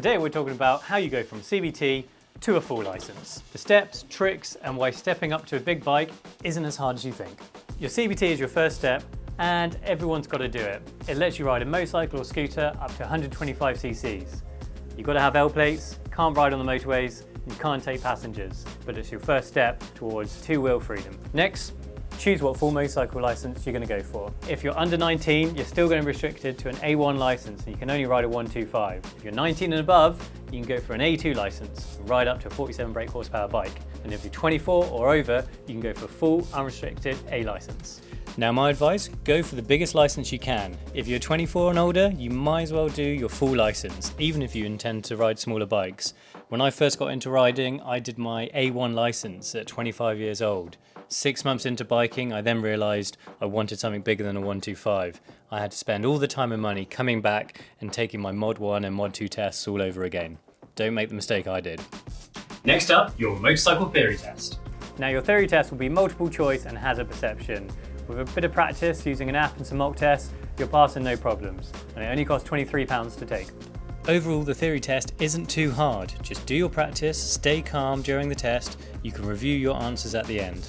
Today we're talking about how you go from CVT to a full license. The steps, tricks, and why stepping up to a big bike isn't as hard as you think. Your CVT is your first step, and everyone's got to do it. It lets you ride a motorcycle or scooter up to 125 cc's. You've got to have L plates, can't ride on the motorways, you can't take passengers, but it's your first step towards two-wheel freedom. Next, choose what full motorcycle license you're going to go for. If you're under 19, you're still going to be restricted to an A1 license and you can only ride a 125. If you're 19 and above, you can go for an A2 license and ride up to a 47 brake horsepower bike. And if you're 24 or over, you can go for a full unrestricted A license. Now my advice, go for the biggest license you can. If you're 24 and older, you might as well do your full license, even if you intend to ride smaller bikes. When I first got into riding, I did my A1 license at 25 years old. 6 months into biking, I then realised I wanted something bigger than a 125. I had to spend all the time and money coming back and taking my Mod 1 and Mod 2 tests all over again. Don't make the mistake I did. Next up, your motorcycle theory test. Now your theory test will be multiple choice and hazard perception. With a bit of practice using an app and some mock tests, you'll pass and no problems. And it only costs £23 to take. Overall, the theory test isn't too hard. Just do your practice, stay calm during the test, you can review your answers at the end.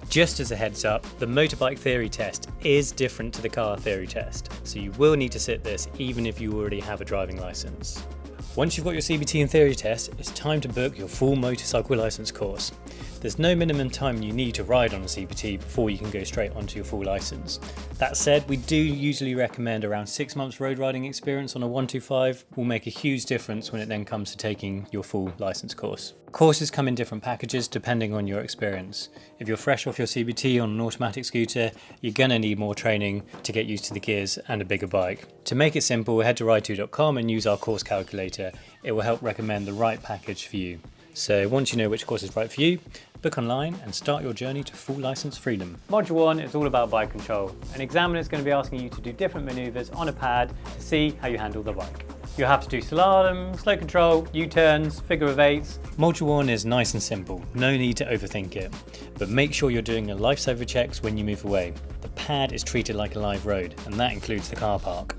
Just as a heads up, the motorbike theory test is different to the car theory test, so you will need to sit this even if you already have a driving licence. Once you've got your CVT and theory test, it's time to book your full motorcycle licence course. There's no minimum time you need to ride on a CVT before you can go straight onto your full licence. That said, we do usually recommend around 6 months road riding experience on a 125 will make a huge difference when it then comes to taking your full licence course. Courses come in different packages depending on your experience. If you're fresh off your CVT on an automatic scooter, you're going to need more training to get used to the gears and a bigger bike. To make it simple, head to RideTo.com and use our course calculator. It will help recommend the right package for you. So once you know which course is right for you, book online and start your journey to full licence freedom. Module 1 is all about bike control. An examiner is going to be asking you to do different manoeuvres on a pad to see how you handle the bike. You'll have to do slalom, slow control, U-turns, figure of eights. Module 1 is nice and simple, no need to overthink it. But make sure you're doing your lifesaver checks when you move away. The pad is treated like a live road, and that includes the car park.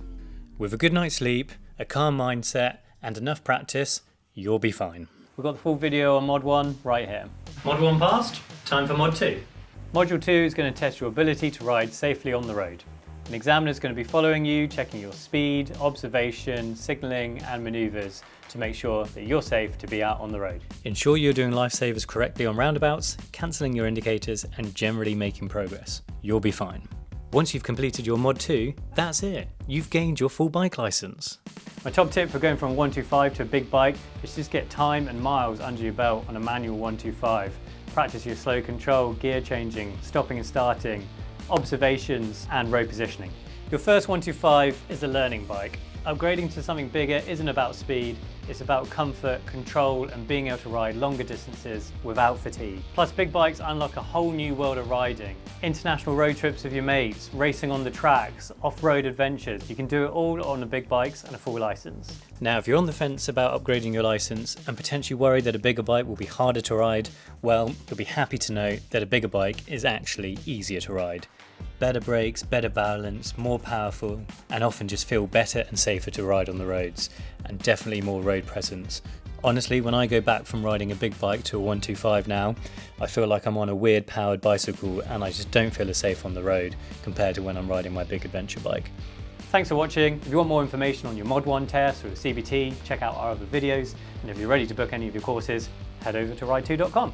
With a good night's sleep, a calm mindset, and enough practice, you'll be fine. We've got the full video on Mod 1 right here. Mod 1 passed, time for Mod 2. Module 2 is going to test your ability to ride safely on the road. An examiner is going to be following you, checking your speed, observation, signalling and manoeuvres to make sure that you're safe to be out on the road. Ensure you're doing lifesavers correctly on roundabouts, cancelling your indicators and generally making progress. You'll be fine. Once you've completed your Mod 2, that's it. You've gained your full bike licence. My top tip for going from a 125 to a big bike is just get time and miles under your belt on a manual 125. Practice your slow control, gear changing, stopping and starting, observations and road positioning. Your first 125 is a learning bike. Upgrading to something bigger isn't about speed, it's about comfort, control and being able to ride longer distances without fatigue. Plus big bikes unlock a whole new world of riding. International road trips with your mates, racing on the tracks, off-road adventures. You can do it all on the big bikes and a full licence. Now if you're on the fence about upgrading your licence and potentially worried that a bigger bike will be harder to ride, well, you'll be happy to know that a bigger bike is actually easier to ride. Better brakes, better balance, more powerful, and often just feel better and safer to ride on the roads, and definitely more road presence. Honestly, when I go back from riding a big bike to a 125 now, I feel like I'm on a weird powered bicycle and I just don't feel as safe on the road compared to when I'm riding my big adventure bike. Thanks for watching. If you want more information on your Mod 1 test or the CVT, check out our other videos, and if you're ready to book any of your courses, head over to RideTo.com.